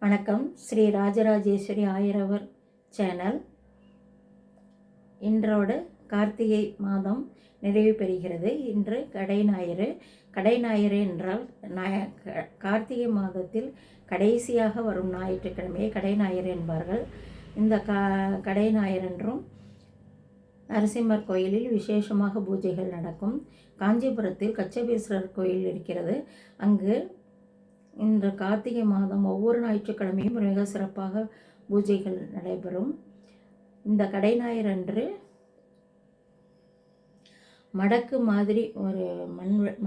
வணக்கம். ஸ்ரீ ராஜராஜேஸ்வரி ஆயிரவர் சேனல். இன்றோடு கார்த்திகை மாதம் நிறைவு பெறுகிறது. இன்று கடை ஞாயிறு. கடை ஞாயிறு என்றால் கார்த்திகை மாதத்தில் கடைசியாக வரும் ஞாயிற்றுக்கிழமையை கடை ஞாயிறு என்பார்கள். இந்த கடை ஞாயிறன்றும் நரசிம்மர் கோயிலில் விசேஷமாக பூஜைகள் நடக்கும். காஞ்சிபுரத்தில் கச்சபேஸ்வரர் கோயில் இருக்கிறது. அங்கு இந்த கார்த்திகை மாதம் ஒவ்வொரு ஞாயிற்றுக்கிழமையும் மிக சிறப்பாக பூஜைகள் நடைபெறும். இந்த கடை ஞாயிறன்று மடக்கு மாதிரி ஒரு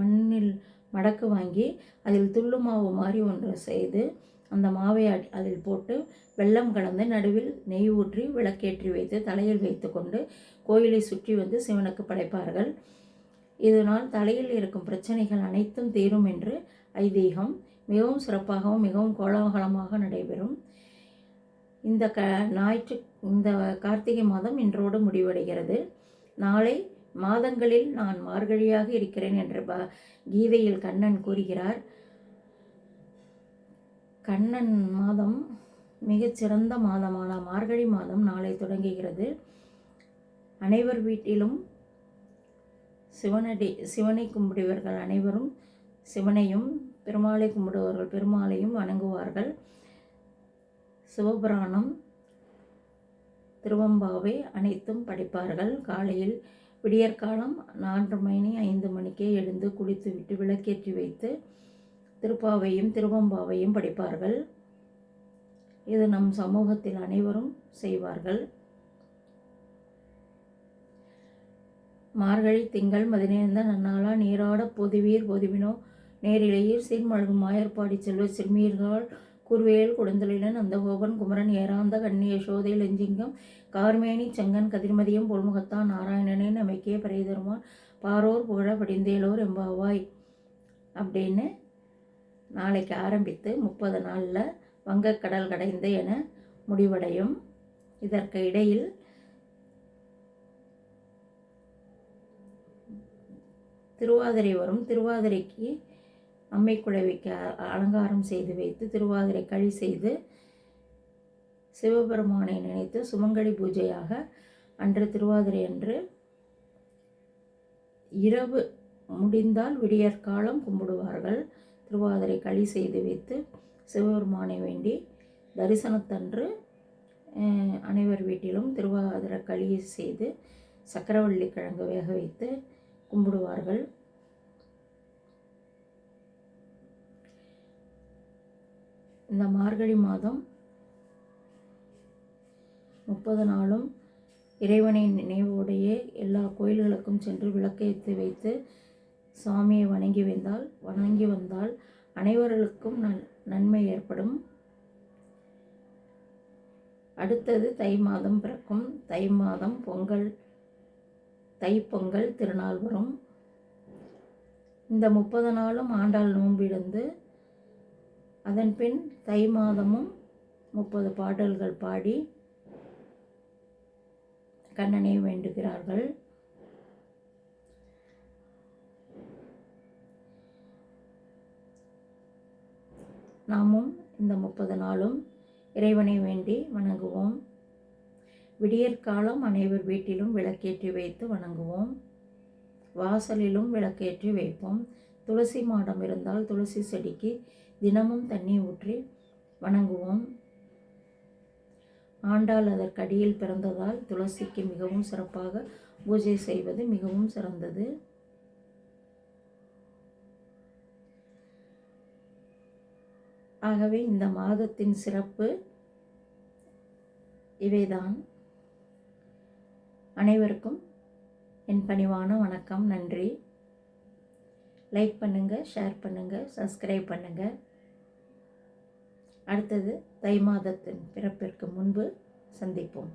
மண்ணில் மடக்கு வாங்கி அதில் துள்ளு மாவு மாதிரி ஒன்று செய்து அந்த மாவை அதில் போட்டு வெல்லம் கலந்து நடுவில் நெய் ஊற்றி விளக்கேற்றி வைத்து தலையில் வைத்து கொண்டு கோயிலை சுற்றி வந்து சிவனுக்கு படைப்பார்கள். இதனால் தலையில் இருக்கும் பிரச்சனைகள் அனைத்தும் தீரும் என்று ஐதீகம். மிகவும் சிறப்பாகவும் மிகவும் கோலாகலமாக நடைபெறும். இந்த இந்த கார்த்திகை மாதம் இன்றோடு முடிவடைகிறது. நாளை மாதங்களில் நான் மார்கழியாக இருக்கிறேன் என்று கீதையில் கண்ணன் கூறுகிறார். கண்ணன் மாதம் மிகச்சிறந்த மாதமான மார்கழி மாதம் நாளை தொடங்குகிறது. அனைவர் வீட்டிலும் சிவனை கும்பிடுவர்கள் அனைவரும் சிவனையும், பெருமாளை கும்பிடுவர்கள் பெருமாளையும் வணங்குவார்கள். சிவபுராணம், திருவம்பாவை அனைத்தும் படிப்பார்கள். காலையில் விடியற்காலம் 4 மணி 5 மணிக்கே எழுந்து குளித்துவிட்டு விளக்கேற்றி வைத்து திருப்பாவையும் திருவம்பாவையும் படிப்பார்கள். இது நம் சமூகத்தில் அனைவரும் செய்வார்கள். மார்கழி திங்கள் 15 நன்னாளா நீராட பொதுவீர் பொதுவினோ நேரிலேயீர் சீர்மழகும் மாயற்பாடி செல்வ சிறுமீர்கள் கூர்வேல் கொடுந்தலிலன் அந்தகோபன் குமரன் ஏராந்த கண்ணி யசோதை லெஞ்சிங்கம் கார்மேனி செங்கன் கதிர்மதியம் பொல்முகத்தான் நாராயணனே நமக்கே பரைதருமான் பாரோர் புகழ படிந்தேலோர் எம்பாவாய் அப்படின்னு நாளைக்கு ஆரம்பித்து 30 நாளில் வங்கக்கடல் கடைந்து என முடிவடையும். இதற்கு இடையில் திருவாதிரை வரும். திருவாதிரைக்கு அம்மை குழவிக்கு அலங்காரம் செய்து வைத்து திருவாதிரை கழி செய்து சிவபெருமானை நினைத்து சுமங்கலி பூஜையாக அன்று திருவாதிரை அன்று இரவு முடிந்தால் விடியற்காலம் கும்பிடுவார்கள். திருவாதிரை களி செய்து வைத்து சிவபெருமானை வேண்டி தரிசனத்தன்று அனைவர் வீட்டிலும் திருவாதிரை களி செய்து சக்கரவள்ளி கிழங்கு வேக வைத்து கும்பிடுவார்கள். இந்த மார்கழி மாதம் 30 நாளும் இறைவனை நினைவோடைய எல்லா கோயில்களுக்கும் சென்று விளக்கேற்றி வைத்து சாமியை வணங்கி வந்தால் அனைவர்களுக்கும் நன்மை ஏற்படும். அடுத்தது தை மாதம் பிறக்கும். தை மாதம் தைப்பொங்கல் திருநாள் வரும். இந்த 30 நாளும் ஆண்டாள் நோன்பிருந்து அதன் பின் தை மாதமும் 30 பாடல்கள் பாடி கண்ணனை வேண்டுகிறார்கள். நாமும் இந்த 30 நாளும் இறைவனை வேண்டி வணங்குவோம். விடியற்காலம் அனைவர் வீட்டிலும் விளக்கேற்றி வைத்து வணங்குவோம். வாசலிலும் விளக்கேற்றி வைப்போம். துளசி மாடம் இருந்தால் துளசி செடிக்கு தினமும் தண்ணீர் ஊற்றி வணங்குவோம். ஆண்டாள் அதற்கடியில் பிறந்ததால் துளசிக்கு மிகவும் சிறப்பாக பூஜை செய்வது மிகவும் சிறந்தது. ஆகவே இந்த மாதத்தின் சிறப்பு இவைதான். அனைவருக்கும் என் பணிவான வணக்கம். நன்றி. லைக் பண்ணுங்கள், ஷேர் பண்ணுங்கள், சப்ஸ்கிரைப் பண்ணுங்கள். அடுத்தது தை மாதத்தின் பிறப்பிற்கு முன்பு சந்திப்போம்.